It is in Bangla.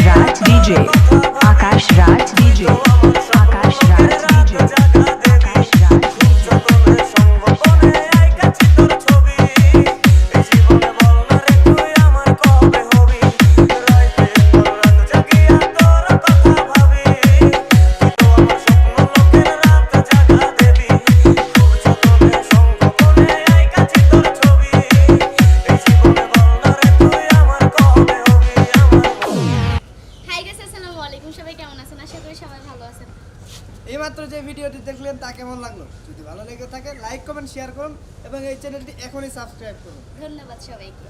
Raj DJ, Akash Raj DJ, Akash Raj DJ, Akash Raj DJ. সবাই কেমন আছেন? আশা করি সবাই ভালো আছেন। এইমাত্র যে ভিডিওটি দেখলেন তা কেমন লাগলো? যদি ভালো লেগে থাকে লাইক কমেন্ট শেয়ার করুন এবং এই চ্যানেলটি এখনই সাবস্ক্রাইব করুন। ধন্যবাদ সবাইকে।